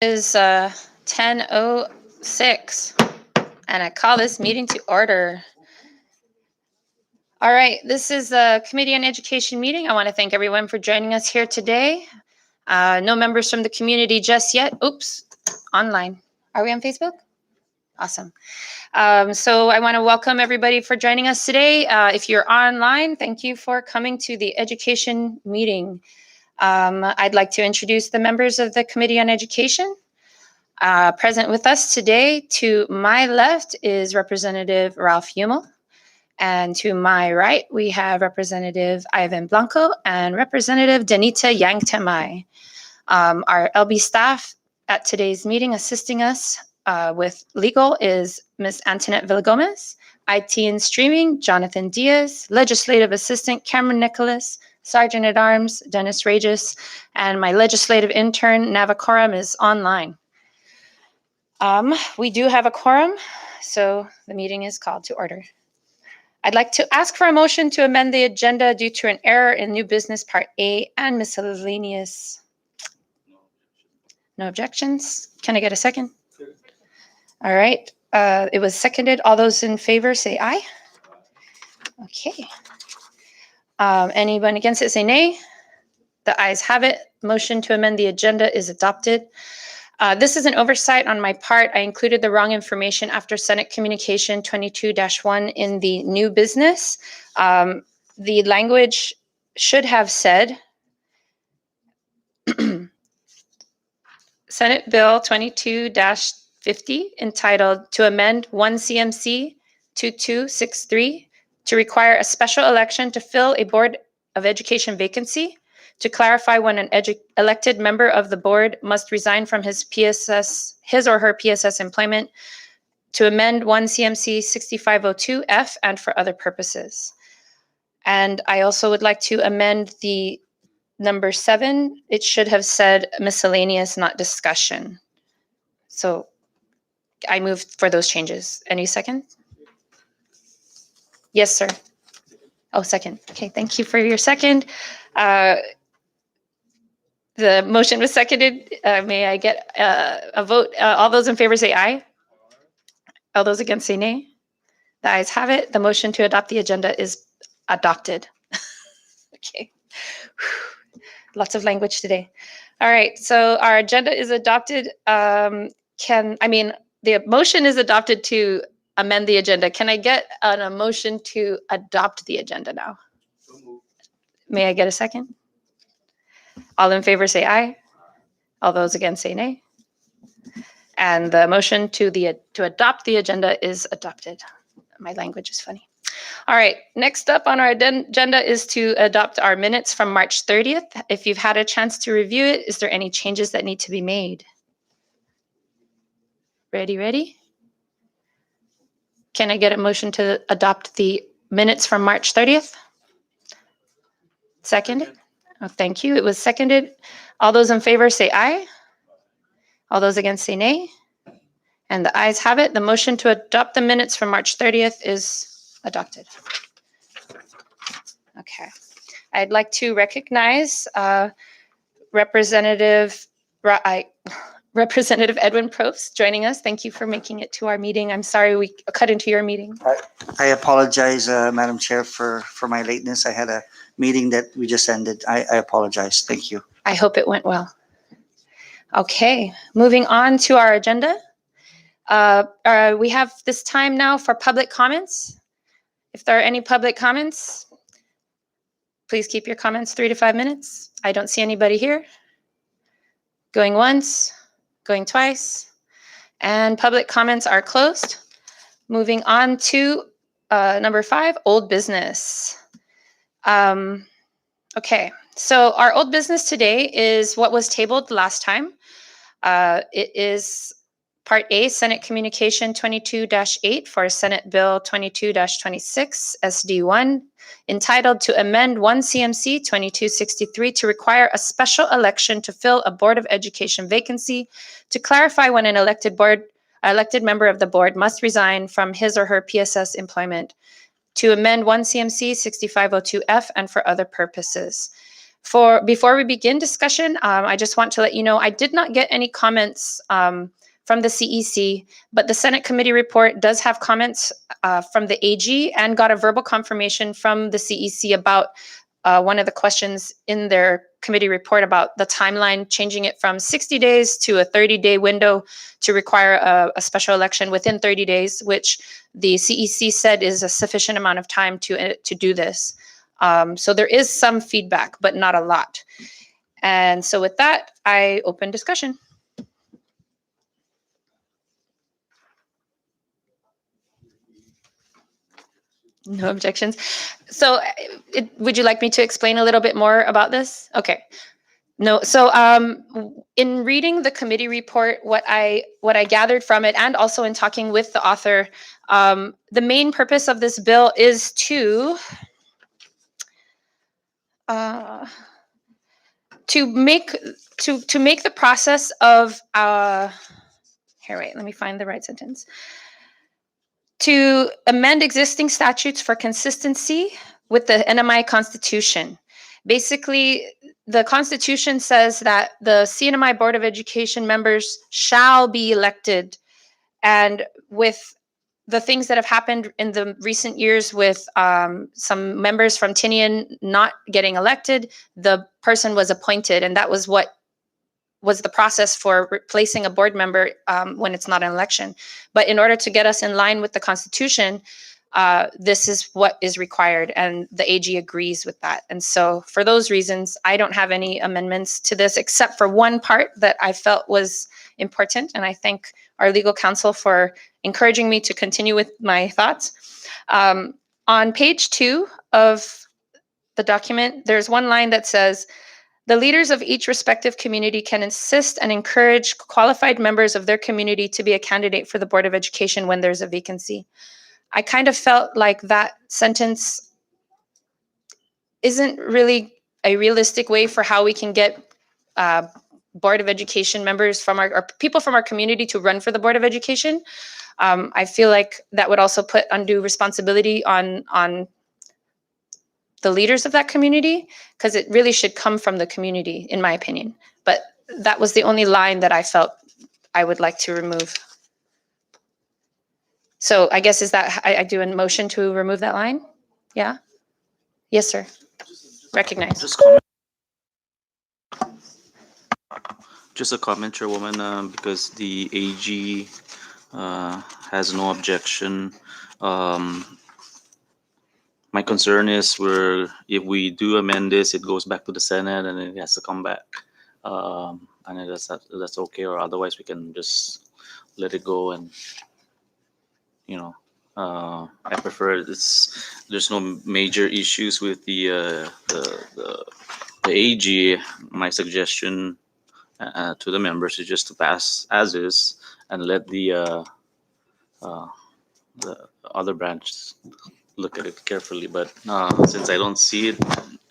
Is 10:06, and I call this meeting to order. All right, this is the Committee on Education meeting. I want to thank everyone for joining us here today. No members from the community just yet. Oops, online. Are we on Facebook? Awesome. So I want to welcome everybody for joining us today. If you're online, thank you for coming to the education meeting. I'd like to introduce the members of the Committee on Education. Present with us today, to my left is Representative Ralph Hummel, and to my right, we have Representative Ivan Blanco and Representative Danita Yangtemai. Our LB staff at today's meeting assisting us with legal is Ms. Antoinette Villagomez, IT and Streaming, Jonathan Diaz, Legislative Assistant Cameron Nicholas, Sergeant at Arms Dennis Regis, and my legislative intern Navacoram is online. We do have a quorum, so the meeting is called to order. I'd like to ask for a motion to amend the agenda due to an error in new business part A and miscellaneous. No objections. Can I get a second? All right. It was seconded. All those in favor say aye. Okay. Anyone against it say nay. The ayes have it. Motion to amend the agenda is adopted. This is an oversight on my part. I included the wrong information after Senate Communication 22-1 in the new business. The language should have said Senate Bill 22-50 entitled to amend 1 CMC 2263 to require a special election to fill a Board of Education vacancy, to clarify when an elected member of the board must resign from his or her PSS employment, to amend 1 CMC 6502F, and for other purposes. And I also would like to amend the number 7. It should have said miscellaneous, not discussion. So I move for those changes. Any second? Yes, sir. Oh, second. Okay, thank you for your second. The motion was seconded. May I get a vote? All those in favor say aye. All those against say nay. The ayes have it. The motion to adopt the agenda is adopted. Okay. Lots of language today. All right. So our agenda is adopted. The motion is adopted to amend the agenda. Can I get a motion to adopt the agenda now? May I get a second? All in favor say aye. All those against say nay. And the motion to adopt the agenda is adopted. My language is funny. All right, next up on our agenda is to adopt our minutes from March 30th. If you've had a chance to review it, is there any changes that need to be made? Ready? Can I get a motion to adopt the minutes from March 30th? Second? Oh, thank you. It was seconded. All those in favor say aye. All those against say nay. And the ayes have it. The motion to adopt the minutes from March 30th is adopted. Okay. I'd like to recognize Representative Edwin Probst joining us. Thank you for making it to our meeting. I'm sorry we cut into your meeting. I apologize, Madam Chair, for my lateness. I had a meeting that we just ended. I apologize. Thank you. I hope it went well. Okay, moving on to our agenda. We have this time now for public comments. If there are any public comments, please keep your comments 3 to 5 minutes. I don't see anybody here. Going once, going twice, and public comments are closed. Moving on to number 5, old business. Okay, so our old business today is what was tabled last time. It is Part A, Senate Communication 22-8 for Senate Bill 22-26, SD1, entitled to amend 1 CMC 2263 to require a special election to fill a Board of Education vacancy, to clarify when an elected member of the board must resign from his or her PSS employment, to amend 1 CMC 6502F, and for other purposes. Before we begin discussion, I just want to let you know I did not get any comments from the CEC, but the Senate committee report does have comments from the AG and got a verbal confirmation from the CEC about one of the questions in their committee report about the timeline, changing it from 60 days to a 30-day window to require a special election within 30 days, which the CEC said is a sufficient amount of time to do this. So there is some feedback, but not a lot. And so with that, I open discussion. No objections. So would you like me to explain a little bit more about this? Okay. No. So in reading the committee report, what I gathered from it, and also in talking with the author, the main purpose of this bill is to make the process of here, wait, let me find the right sentence. To amend existing statutes for consistency with the NMI Constitution. Basically, the Constitution says that the CNMI Board of Education members shall be elected. And with the things that have happened in the recent years with some members from Tinian not getting elected, the person was appointed. And that was what was the process for replacing a board member when it's not an election. But in order to get us in line with the Constitution, this is what is required, and the AG agrees with that. And so for those reasons, I don't have any amendments to this except for one part that I felt was important, and I thank our legal counsel for encouraging me to continue with my thoughts. On page 2 of the document, there's one line that says, the leaders of each respective community can insist and encourage qualified members of their community to be a candidate for the Board of Education when there's a vacancy. I kind of felt like that sentence isn't really a realistic way for how we can get Board of Education members from or people from our community to run for the Board of Education. I feel like that would also put undue responsibility on the leaders of that community, because it really should come from the community, in my opinion. But that was the only line that I felt I would like to remove. So I guess is that I do a motion to remove that line? Yeah? Yes, sir. Recognize. Just a comment, Chairwoman, because the AG has no objection. My concern is if we do amend this, it goes back to the Senate and it has to come back. And that's okay, or otherwise we can just let it go. And I prefer there's no major issues with the AG. My suggestion to the members is just to pass as is and let the other branches look at it carefully. But since I don't see it,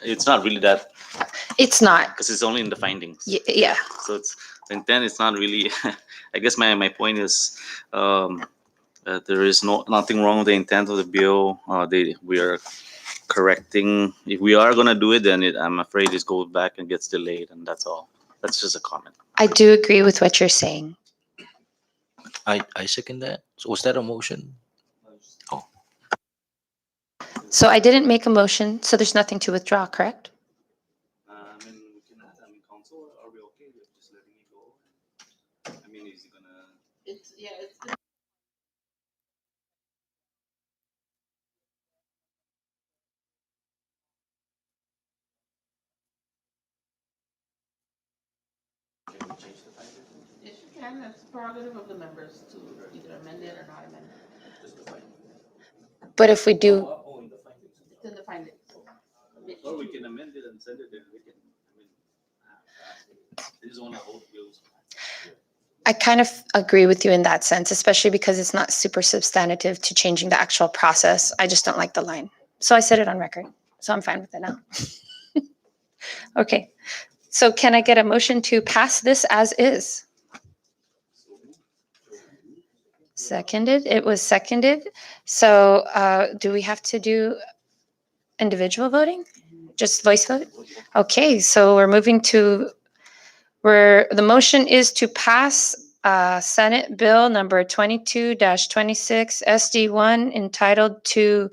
it's not really that. It's not. Because it's only in the findings. Yeah. So it's the intent. It's not really. I guess my point is there is nothing wrong with the intent of the bill. We are correcting. If we are gonna do it, then I'm afraid it goes back and gets delayed, and that's all. That's just a comment. I do agree with what you're saying. I second that. So was that a motion? So I didn't make a motion, so there's nothing to withdraw, correct? Council, are we okay with just letting it go? Is it gonna? It's Yes, you can. That's prerogative of the members to either amend it or not amend it. But if we do, It's in the findings. Or we can amend it and send it in. We can. I just want to hold bills. I kind of agree with you in that sense, especially because it's not super substantive to changing the actual process. I just don't like the line. So I said it on record. So I'm fine with it now. Okay. So can I get a motion to pass this as is? Seconded. It was seconded. So do we have to do individual voting? Just voice vote? Okay, so we're moving to where the motion is to pass Senate Bill number 22-26 SD1 entitled to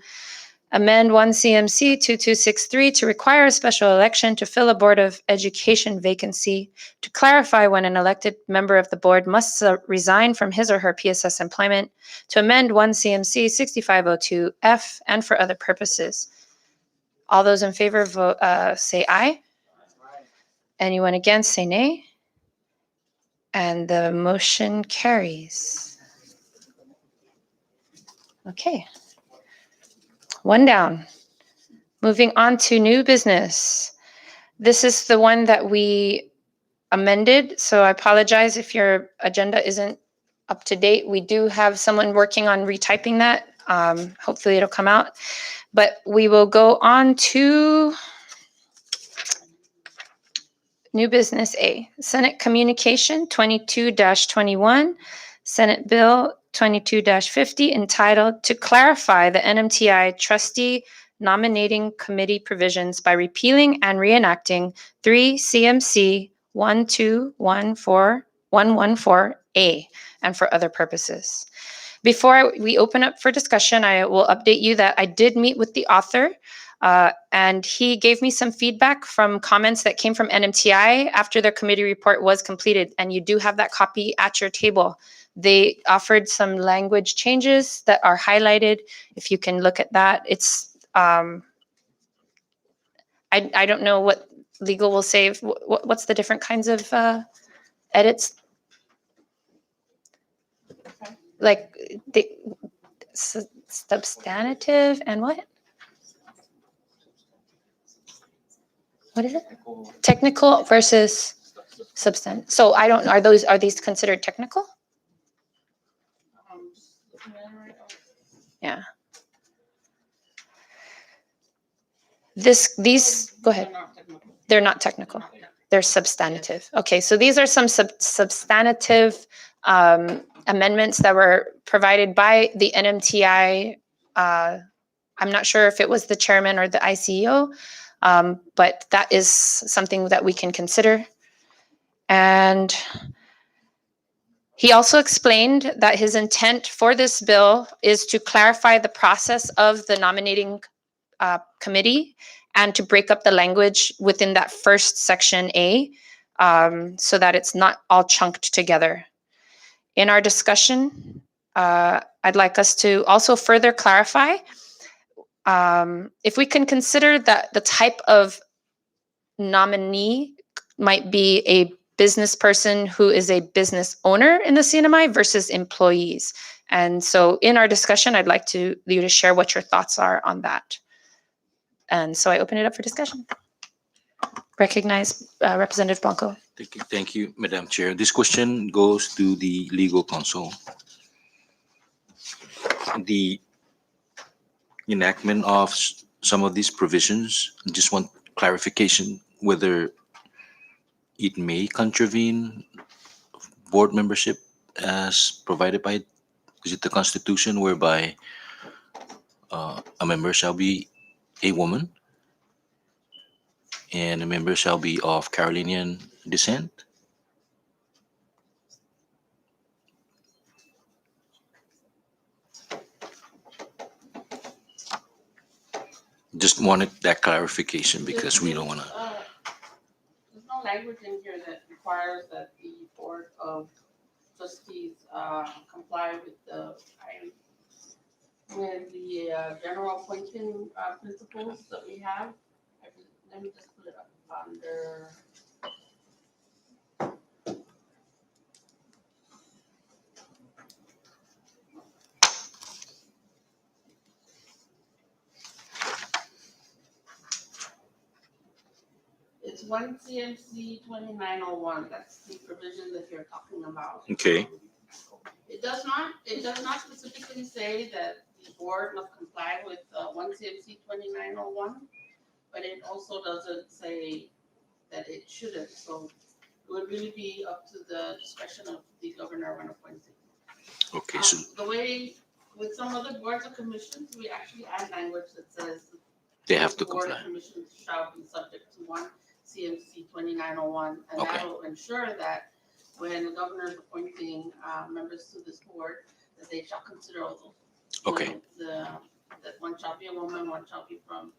amend 1 CMC 2263 to require a special election to fill a Board of Education vacancy, to clarify when an elected member of the board must resign from his or her PSS employment, to amend 1 CMC 6502F, and for other purposes. All those in favor vote, say aye. Anyone against, say nay. And the motion carries. Okay. One down. Moving on to new business. This is the one that we amended, so I apologize if your agenda isn't up to date. We do have someone working on retyping that. Hopefully it'll come out. But we will go on to new business A, Senate Communication 22-21, Senate Bill 22-50, entitled to clarify the NMTI trustee nominating committee provisions by repealing and reenacting 3 CMC 1214114A and for other purposes. Before we open up for discussion, I will update you that I did meet with the author. And he gave me some feedback from comments that came from NMTI after their committee report was completed. And you do have that copy at your table. They offered some language changes that are highlighted. If you can look at that, it's, I don't know what legal will say. What's the different kinds of edits? Like the substantive and what? What is it? Technical versus substantive. So I don't, are these considered technical? Yeah. These, go ahead. They're not technical. They're substantive. Okay, so these are some substantive amendments that were provided by the NMTI. I'm not sure if it was the chairman or the ICEO, but that is something that we can consider. And he also explained that his intent for this bill is to clarify the process of the nominating committee and to break up the language within that first section A, so that it's not all chunked together. In our discussion, I'd like us to also further clarify if we can consider that the type of nominee might be a business person who is a business owner in the CNMI versus employees. And so in our discussion, I'd like you to share what your thoughts are on that. And so I open it up for discussion. Recognize Representative Blanco. Thank you, Madam Chair. This question goes to the legal counsel. The enactment of some of these provisions, I just want clarification whether it may contravene board membership as provided by, is it the Constitution, whereby a member shall be a woman and a member shall be of Carolinian descent? Just wanted that clarification because we don't want to. There's no language in here that requires that the Board of Trustees comply with the general appointing principles that we have. Let me just pull it up under. It's 1 CMC 2901. That's the provision that you're talking about. Okay. It does not specifically say that the board must comply with 1 CMC 2901, but it also doesn't say that it shouldn't. So it would really be up to the discretion of the governor when appointing. Okay, so The way with some other boards or commissions, we actually add language that says They have to Board comply. of Commissions shall be subject to 1 CMC 2901, and Okay. that will ensure that when the governor is appointing members to this board, that they shall consider all those. Okay. That one shall be a woman, one shall be from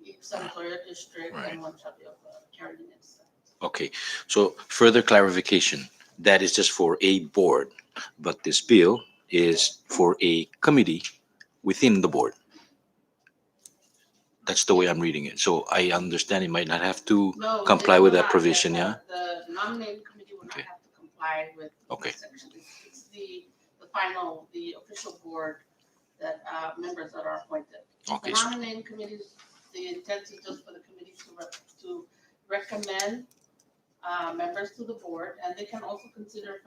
each senatorial district, Right. and one shall be of Carolinians. Okay, so further clarification, that is just for a board, but this bill is for a committee within the board. That's the way I'm reading it. So I understand it might not have to No, comply it with will that not. provision, The- yeah? The nominating committee will not Okay. have to comply with Okay. this section. It's the final, the official board that, members that are appointed. The Okay, so, nominating committees, the intent is just for the committee to recommend members to the board, and they can also consider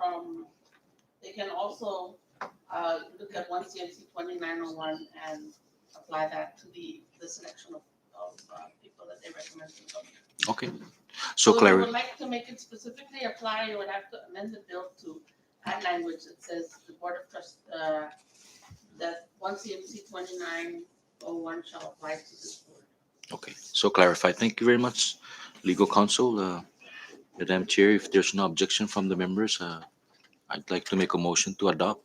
they can also look at 1 CMC 2901 and apply that to the selection of people that they recommend to the governor. okay. So So if you clar, would like to make it specifically apply, you would have to amend the bill to add language that says the Board of Trust, that 1 CMC 2901 shall apply to this board. okay, so clarified. Thank you very much, legal counsel. Madam Chair, if there's no objection from the members, I'd like to make a motion to adopt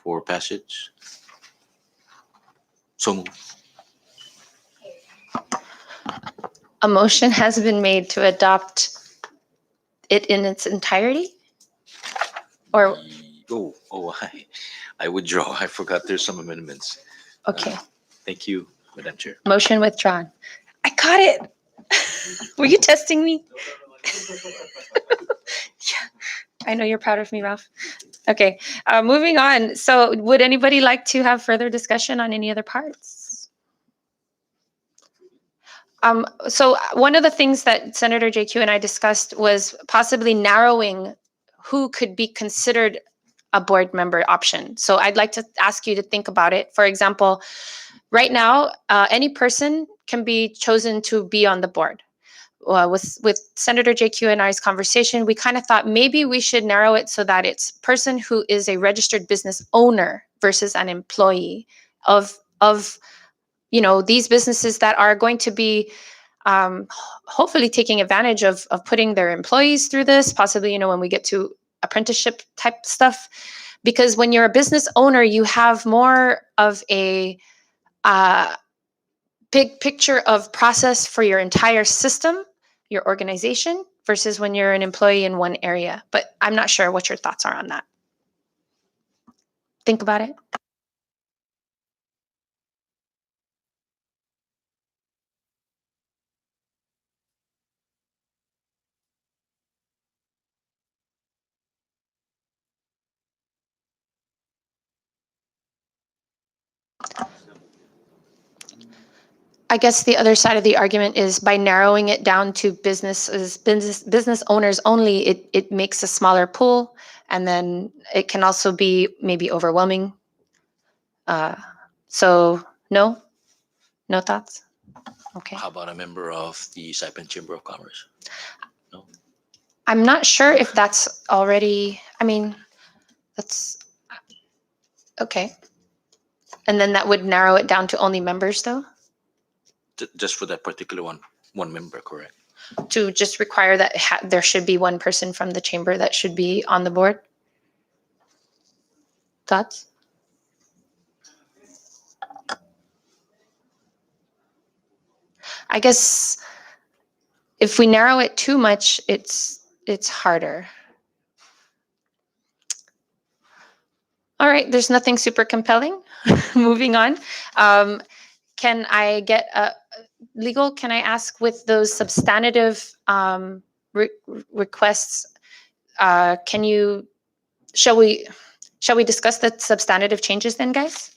for passage. So moved. A motion has been made to adopt it in its entirety? Or, I withdraw. I forgot there's some amendments. okay, Thank you, Madam Chair. motion withdrawn. I got it. Were you testing me? Yeah, I know you're proud of me, Ralph. Okay, moving on. So would anybody like to have further discussion on any other parts? So one of the things that Senator JQ and I discussed was possibly narrowing who could be considered a board member option. So I'd like to ask you to think about it. For example, right now, any person can be chosen to be on the board. With Senator JQ and I's conversation, we kind of thought maybe we should narrow it so that it's person who is a registered business owner versus an employee of these businesses that are going to be hopefully taking advantage of putting their employees through this, possibly, when we get to apprenticeship type stuff. Because when you're a business owner, you have more of a big picture of process for your entire system, your organization, versus when you're an employee in one area. But I'm not sure what your thoughts are on that. Think about it. I guess the other side of the argument is by narrowing it down to business owners only, it makes a smaller pool, and then it can also be maybe overwhelming. So no thoughts. Okay, How about a member of the Saipan Chamber of Commerce? I'm not sure if that's already. I mean, that's okay. And then that would narrow it down to only members, though, Just for that particular one member, correct? to just require that there should be one person from the chamber that should be on the board. Thoughts? I guess if we narrow it too much, it's harder. All right, there's nothing super compelling. Moving on. Can I get legal? Can I ask with those substantive requests? Shall we discuss the substantive changes then, guys?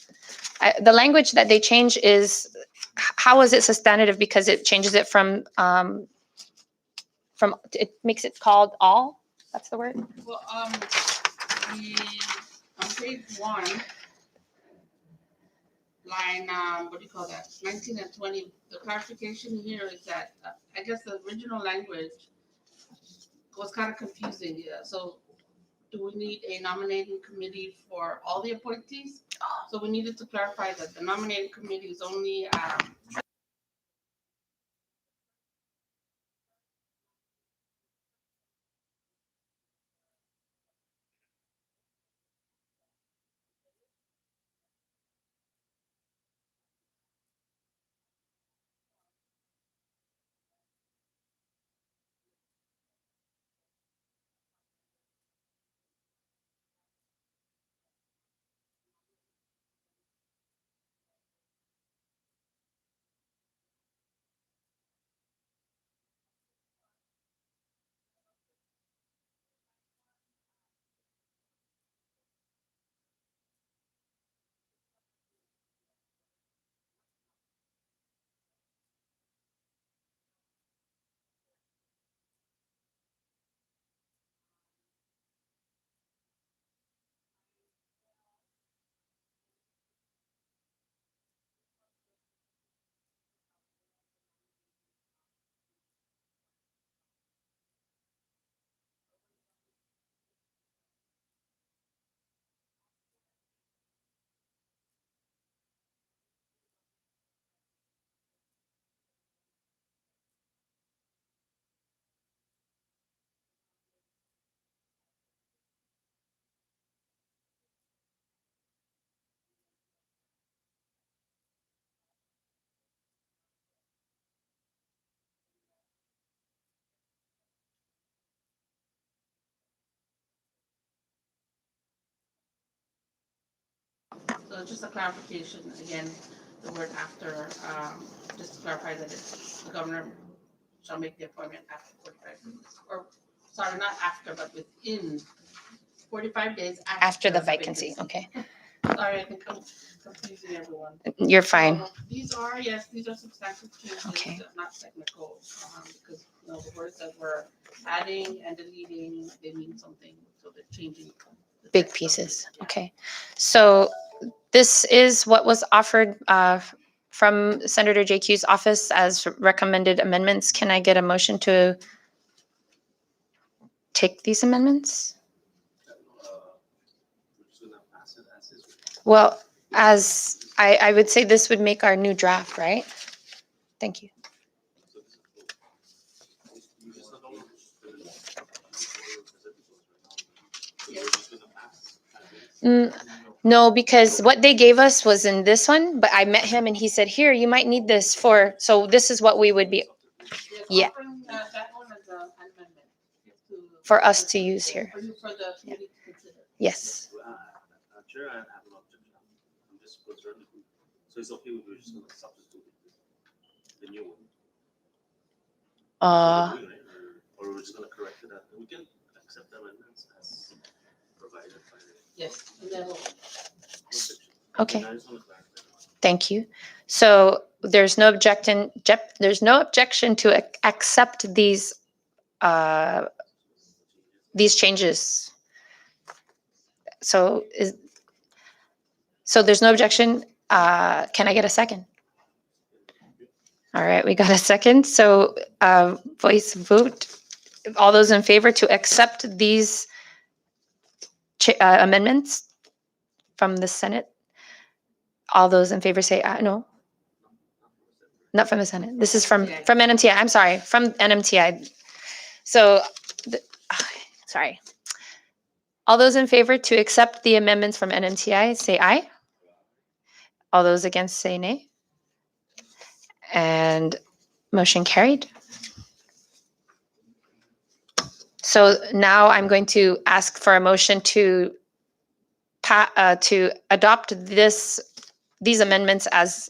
The language that they change is, how is it substantive? Because it changes it from it makes it called all. That's the word. Well, on page 1, line, what do you call that, 19 and 20, the clarification here is that, I guess the original language was kind of confusing, yeah, so do we need a nominating committee for all the appointees? So we needed to clarify that the nominating committee is only, just a clarification, again, the word after, just to clarify that it's the governor shall make the appointment after 45 days. Or, sorry, not after, but within 45 days After the vacancy, okay. Sorry, I think I'm confusing everyone. You're fine. So, these are, yes, these are substantive changes, Okay. not technical, because, the words that we're adding and deleting, they mean something, so they're changing. the Big text of it. pieces, Yeah. okay. So this is what was offered from Senator JQ's office as recommended amendments. Can I get a motion to take these amendments? Well, as I would say this would make our new draft, right? Thank you. No, because what they gave us was in this one, but I met him and he said, here, you might need this for, so this is what we would be, Yes, Yeah. offering, that one as an amendment. for us to use here. For the committee to consider. Yes. Chair, I have no objection. I'm just concerned. So it's okay if we're just gonna substitute the new one? Uh, Or we're just gonna correct it? We can accept the amendments as provided by the. Yes, and then we'll. okay, I just wanna clarify. thank you. So there's no objection to accept these changes. So there's no objection. Can I get a second? All right, we got a second. So voice vote. All those in favor to accept these amendments from the Senate? All those in favor say aye. No, not from the Senate. This is from NMTI. I'm sorry, from NMTI. So, sorry. All those in favor to accept the amendments from NMTI say aye. All those against say nay. And motion carried. So now I'm going to ask for a motion to adopt these amendments as,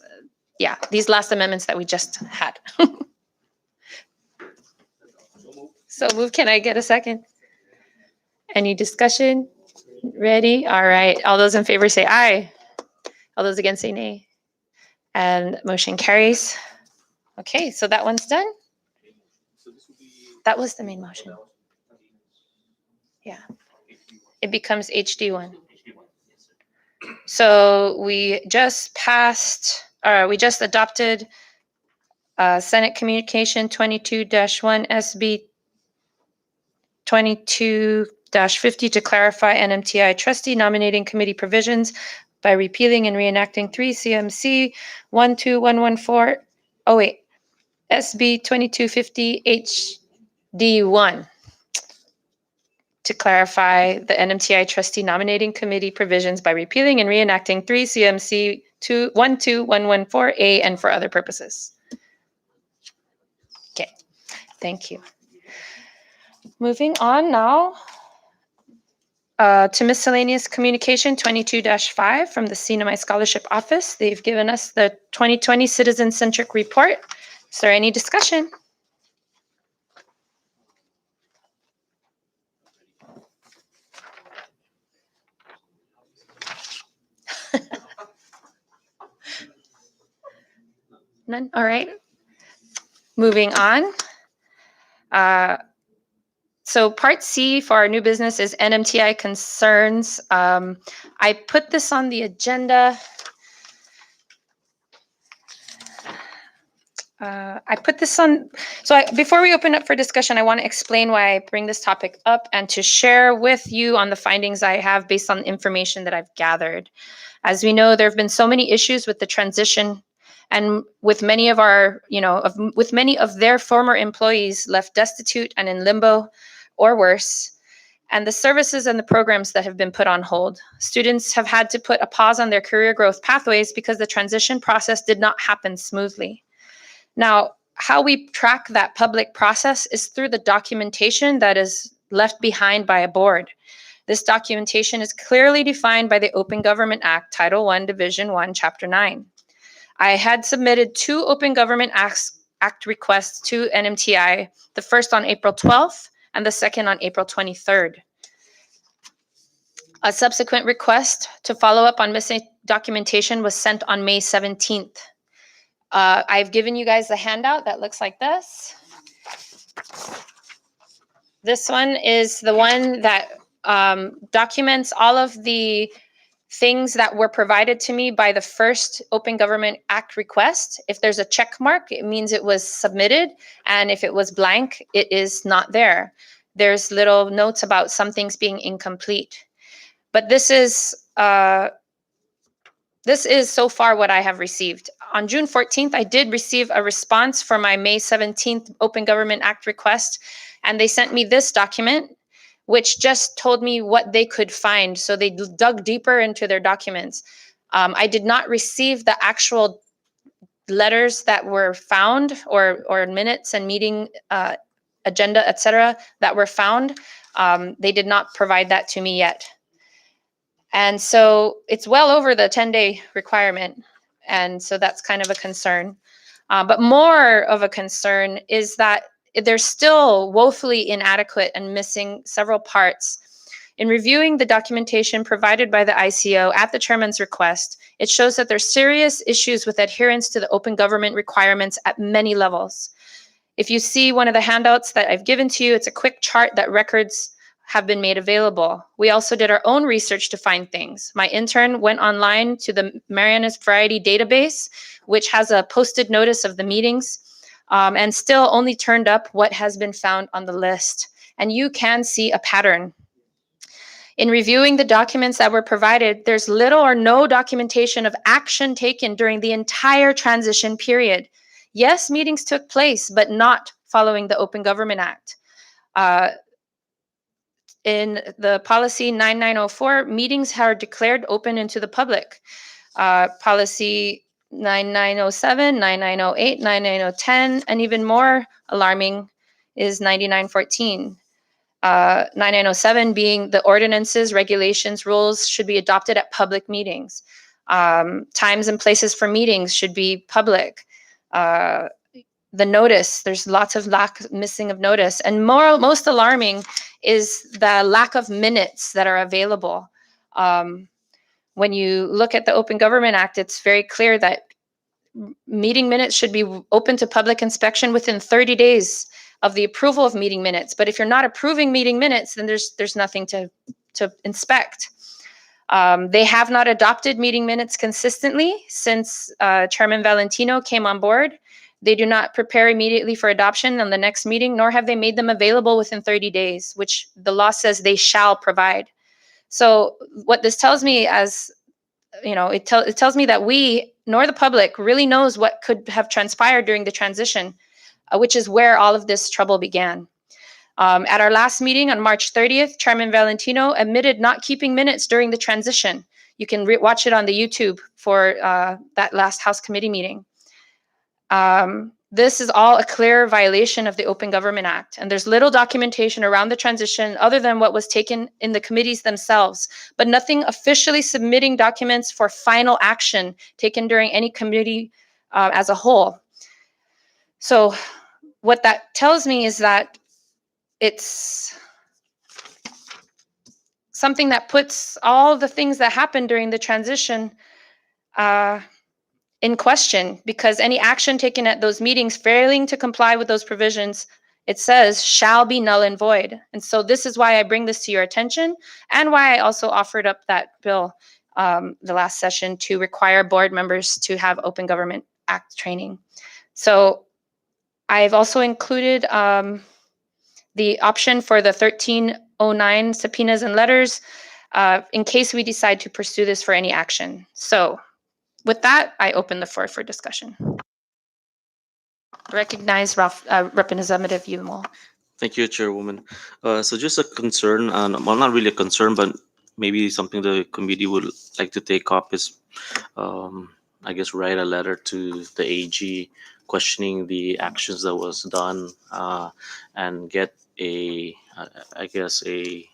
these last amendments that we just had. So move, can I get a second? Any discussion? Ready? All right. All those in favor say aye. All those against say nay. And motion carries. Okay, so that one's done. That was the main motion. Yeah. It becomes HD1. So we just adopted Senate Communication 22-1 SB 22-50 to clarify NMTI trustee nominating committee provisions by repealing and reenacting 3 CMC 12114, SB 2250 HD1 to clarify the NMTI trustee nominating committee provisions by repealing and reenacting 3 CMC 12114A and for other purposes. Okay, thank you. Moving on now to miscellaneous communication 22-5 from the CNMI Scholarship Office. They've given us the 2020 citizen-centric report. Is there any discussion? None? All right. Moving on. So part C for our new business is NMTI concerns. I put this on the agenda. Before we open up for discussion, I want to explain why I bring this topic up and to share with you on the findings I have based on information that I've gathered. As we know, there have been so many issues with the transition and with many of our, with many of their former employees left destitute and in limbo or worse, and the services and the programs that have been put on hold. Students have had to put a pause on their career growth pathways because the transition process did not happen smoothly. Now, how we track that public process is through the documentation that is left behind by a board. This documentation is clearly defined by the Open Government Act, Title I, Division 1, Chapter 9. I had submitted 2 Open Government Act requests to NMTI, the first on April 12th and the second on April 23rd. A subsequent request to follow up on missing documentation was sent on May 17th. I've given you guys the handout that looks like this. This one is the one that documents all of the things that were provided to me by the first Open Government Act request. If there's a check mark, it means it was submitted. And if it was blank, it is not there. There's little notes about some things being incomplete. But this is so far what I have received. On June 14th, I did receive a response for my May 17th Open Government Act request, and they sent me this document, which just told me what they could find. So they dug deeper into their documents. I did not receive the actual letters that were found or minutes and meeting agenda, etc., that were found. They did not provide that to me yet. And so it's well over the 10-day requirement. And so that's kind of a concern. But more of a concern is that they're still woefully inadequate and missing several parts. In reviewing the documentation provided by the ICO at the chairman's request, it shows that there's serious issues with adherence to the open government requirements at many levels. If you see one of the handouts that I've given to you, it's a quick chart that records have been made available. We also did our own research to find things. My intern went online to the Marianas Variety database, which has a posted notice of the meetings, and still only turned up what has been found on the list. And you can see a pattern. In reviewing the documents that were provided, there's little or no documentation of action taken during the entire transition period. Yes, meetings took place, but not following the Open Government Act. In the policy 9904, meetings are declared open into the public. Policy 9907, 9908, 9910, and even more alarming is 9914. 9907 being the ordinances, regulations, rules should be adopted at public meetings. Times and places for meetings should be public. The notice, there's lots of missing of notice. And most alarming is the lack of minutes that are available. When you look at the Open Government Act, it's very clear that meeting minutes should be open to public inspection within 30 days of the approval of meeting minutes. But if you're not approving meeting minutes, then there's nothing to inspect. They have not adopted meeting minutes consistently since Chairman Valentino came on board. They do not prepare immediately for adoption on the next meeting, nor have they made them available within 30 days, which the law says they shall provide. So what this tells me, as you know, it tells me that we, nor the public, really knows what could have transpired during the transition, which is where all of this trouble began. At our last meeting on March 30th, Chairman Valentino admitted not keeping minutes during the transition. You can watch it on the YouTube for that last House committee meeting. This is all a clear violation of the Open Government Act, and there's little documentation around the transition other than what was taken in the committees themselves, but nothing officially submitting documents for final action taken during any committee as a whole. So what that tells me is that it's something that puts all the things that happened during the transition in question, because any action taken at those meetings failing to comply with those provisions, it says, shall be null and void. And so this is why I bring this to your attention, and why I also offered up that bill the last session to require board members to have Open Government Act training. So I've also included the option for the 1309 subpoenas and letters in case we decide to pursue this for any action. So with that, I open the floor for discussion. Recognize Representative Yumol. Thank you, Chairwoman. So just a concern, well, not really a concern, but maybe something the committee would like to take up is, I guess, write a letter to the AG questioning the actions that was done, and get a, I guess, a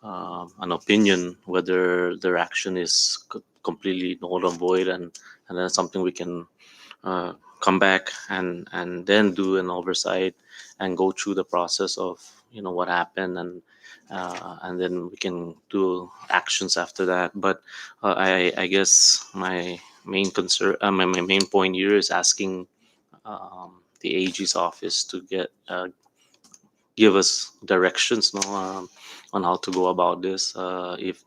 an opinion whether their action is completely null and void, and then something we can come back and then do an oversight and go through the process of what happened, and then we can do actions after that. But I guess my main concern, my main point here is asking the AG's office to give us directions, on how to go about this. If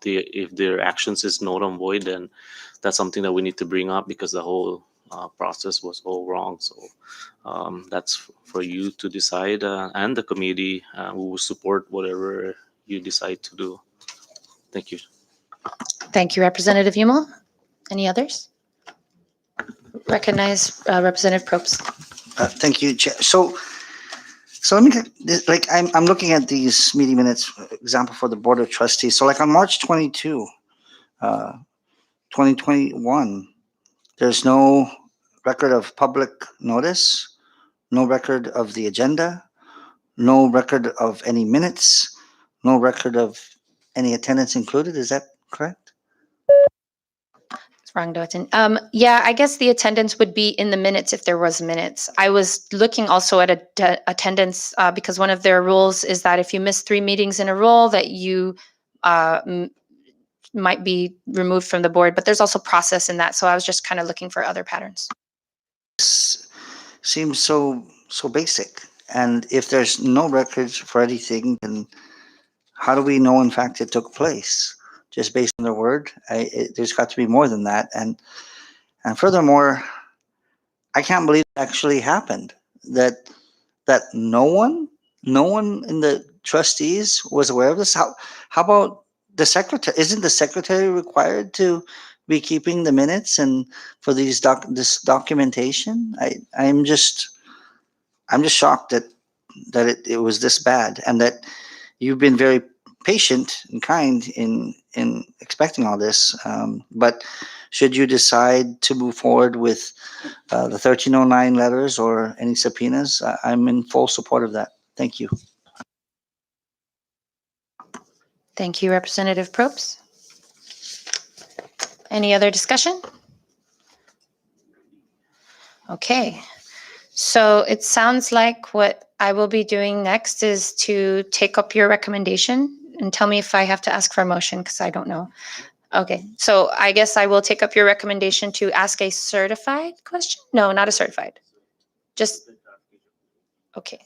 their actions is null and void, then that's something that we need to bring up, because the whole process was all wrong. So that's for you to decide, and the committee we will support whatever you decide to do. Thank you. Thank you, Representative Umel. Any others? Recognize Representative Probst. Thank you, Chair. So let me get this, like, I'm looking at these meeting minutes, example for the Board of Trustees. So like on March 22, 2021, there's no record of public notice, no record of the agenda, no record of any minutes, no record of any attendance included. Is that correct? It's wrong, Doten. Yeah, I guess the attendance would be in the minutes if there was minutes. I was looking also at attendance because one of their rules is that if you miss 3 meetings in a row, that you might be removed from the board. But there's also process in that, so I was just kind of looking for other patterns. This seems so basic. And if there's no records for anything, then how do we know in fact it took place? Just based on their word? There's got to be more than that. And furthermore, I can't believe it actually happened. That no one in the trustees was aware of this. How about the secretary? Isn't the secretary required to be keeping the minutes and for this documentation? I'm just shocked that it was this bad, and that you've been very patient and kind in expecting all this. But should you decide to move forward with the 1309 letters or any subpoenas, I'm in full support of that. Thank you. Thank you, Representative Probst. Any other discussion? Okay. So it sounds like what I will be doing next is to take up your recommendation, and tell me if I have to ask for a motion, because I don't know. Okay, so I guess I will take up your recommendation to ask a certified question? No, not a certified. Just, okay.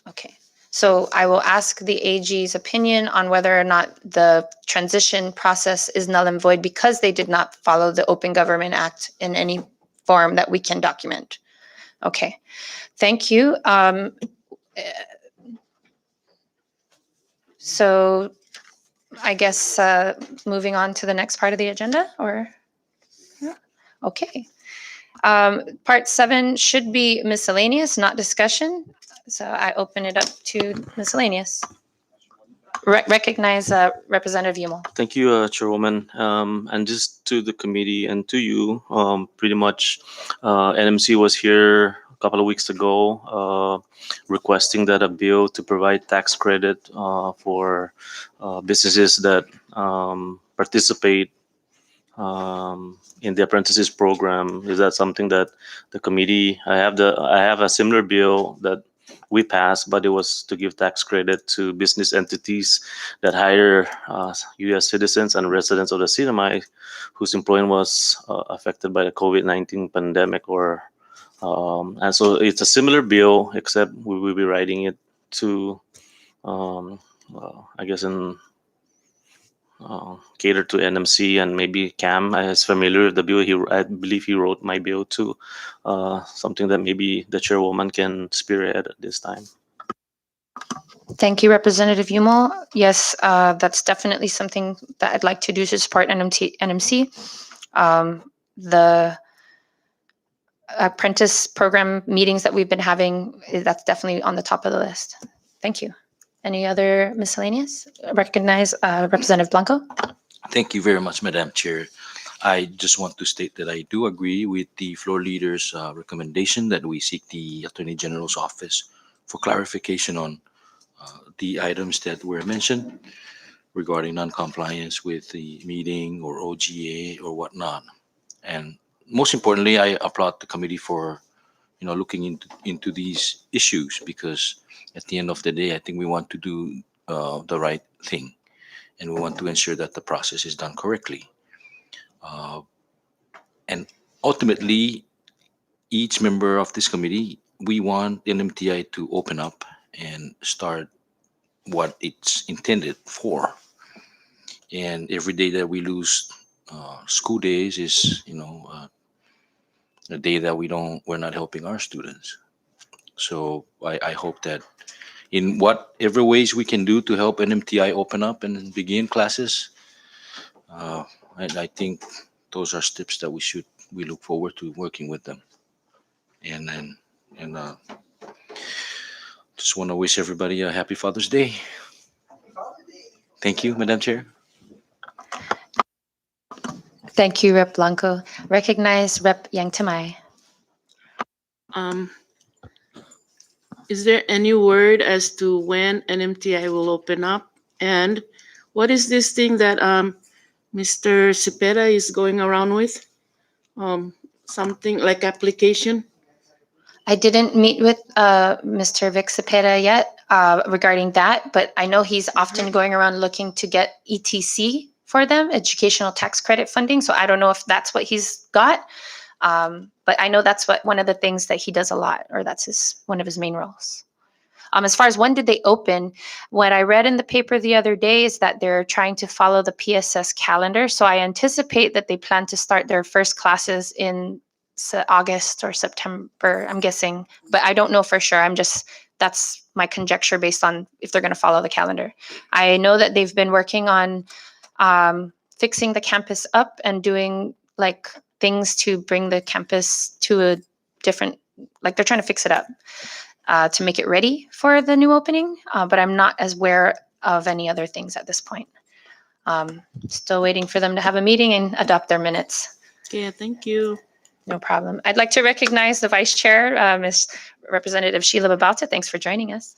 Okay, so I will ask the AG's opinion on whether or not the transition process is null and void because they did not follow the Open Government Act in any form that we can document. Okay, thank you. So I guess moving on to the next part of the agenda, or? Yeah. Okay. Part 7 should be miscellaneous, not discussion. So I open it up to miscellaneous. Recognize Representative Umel. Thank you, Chairwoman. And just to the committee and to you, pretty much NMC was here a couple of weeks ago requesting that a bill to provide tax credit for businesses that participate in the apprentices program. Is that something that the committee, I have a similar bill that we passed, but it was to give tax credit to business entities that hire U.S. citizens and residents of the CNMI whose employment was affected by the COVID-19 pandemic. And so it's a similar bill, except we will be writing it to, I guess, cater to NMC, and maybe Cam is familiar with the bill. I believe he wrote my bill too. Something that maybe the chairwoman can spearhead at this time. Thank you, Representative Umel. Yes, that's definitely something that I'd like to do to support NMC. The apprentice program meetings that we've been having, that's definitely on the top of the list. Thank you. Any other miscellaneous? Recognize Representative Blanco. Thank you very much, Madam Chair. I just want to state that I do agree with the floor leader's recommendation that we seek the Attorney General's office for clarification on the items that were mentioned regarding non-compliance with the meeting or OGA or whatnot. And most importantly, I applaud the committee for, looking into these issues, because at the end of the day, I think we want to do the right thing, and we want to ensure that the process is done correctly. Uh, and ultimately, each member of this committee, we want NMTI to open up and start what it's intended for. And every day that we lose school days is, a day that we're not helping our students. So I hope that in whatever ways we can do to help NMTI open up and begin classes, I think those are steps that we look forward to working with them. And just want to wish everybody a happy Father's Day. Thank you, Madam Chair. Thank you, Rep Blanco. Recognize Rep Yang Tamai. Um, is there any word as to when NMTI will open up? And what is this thing that Mr. Cepeda is going around with? Something like application? I didn't meet with Mr. Vic Cepeda yet regarding that, but I know he's often going around looking to get ETC for them, educational tax credit funding. So I don't know if that's what he's got, but I know that's one of the things that he does a lot, or that's one of his main roles. As far as when did they open, what I read in the paper the other day is that they're trying to follow the PSS calendar. So I anticipate that they plan to start their first classes in August or September, I'm guessing, but I don't know for sure. That's my conjecture based on if they're going to follow the calendar. I know that they've been working on fixing the campus up and doing like things to bring the campus to a different, like they're trying to fix it up to make it ready for the new opening, but I'm not as aware of any other things at this point. Still waiting for them to have a meeting and adopt their minutes. Yeah, thank you. No problem. I'd like to recognize the Vice Chair, Ms. Representative Sheila Babauta. Thanks for joining us.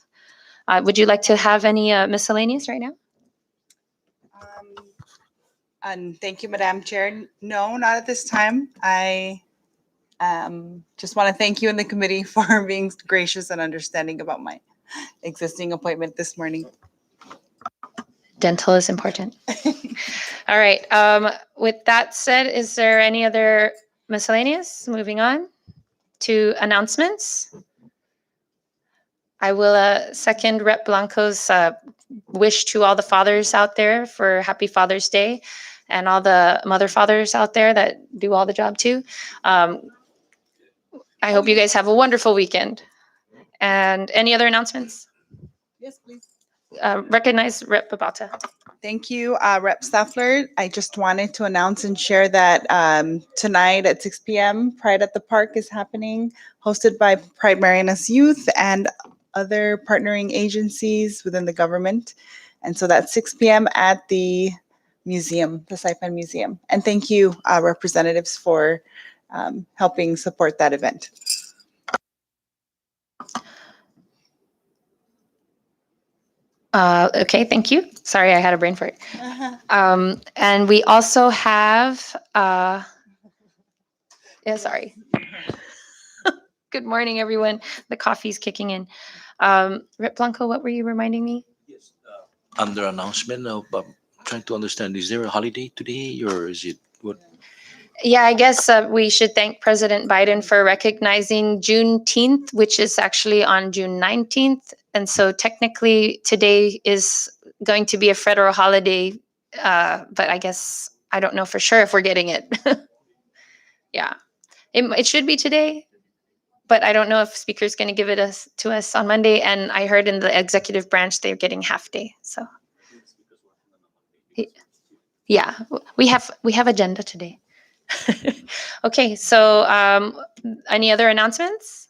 Would you like to have any miscellaneous right now? And thank you, Madam Chair. No, not at this time. I just want to thank you and the committee for being gracious and understanding about my existing appointment this morning. Dental is important. All right. With that said, is there any other miscellaneous? Moving on to announcements. I will second Rep Blanco's wish to all the fathers out there for Happy Father's Day, and all the mother fathers out there that do all the job too. I hope you guys have a wonderful weekend. And any other announcements? Yes, please. Recognize Rep Babauta. Thank you, Rep Staffler. I just wanted to announce and share that tonight at 6 p.m. Pride at the Park is happening, hosted by Pride Marianas Youth and other partnering agencies within the government. And so that's 6 p.m. at the museum, the Saipan Museum. And thank you, representatives, for helping support that event. Okay, thank you. Sorry, I had a brain fart. And we also have, sorry. Good morning, everyone. The coffee's kicking in. Rep Blanco, what were you reminding me? Yes. Under announcement, I'm trying to understand, is there a holiday today, or is it what? Yeah, I guess we should thank President Biden for recognizing Juneteenth, which is actually on June 19th. And so technically today is going to be a federal holiday, but I guess I don't know for sure if we're getting it. Yeah, it should be today, but I don't know if Speaker's going to give it to us on Monday. And I heard in the executive branch they're getting half day. So yeah, we have agenda today. Okay, so any other announcements?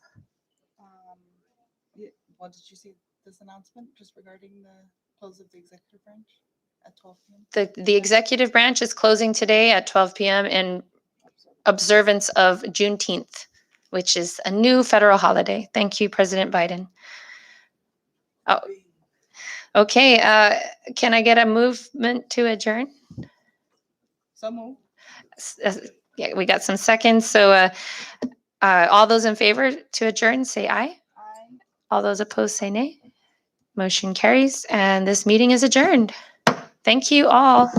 What did you see this announcement just regarding the close of the executive branch at 12 p.m.? The executive branch is closing today at 12 p.m. in observance of Juneteenth, which is a new federal holiday. Thank you, President Biden. Oh, Okay, can I get a movement to adjourn? So move. Yeah, we got some seconds. So all those in favor to adjourn, say aye. All those opposed, say nay. Motion carries, and this meeting is adjourned. Thank you all.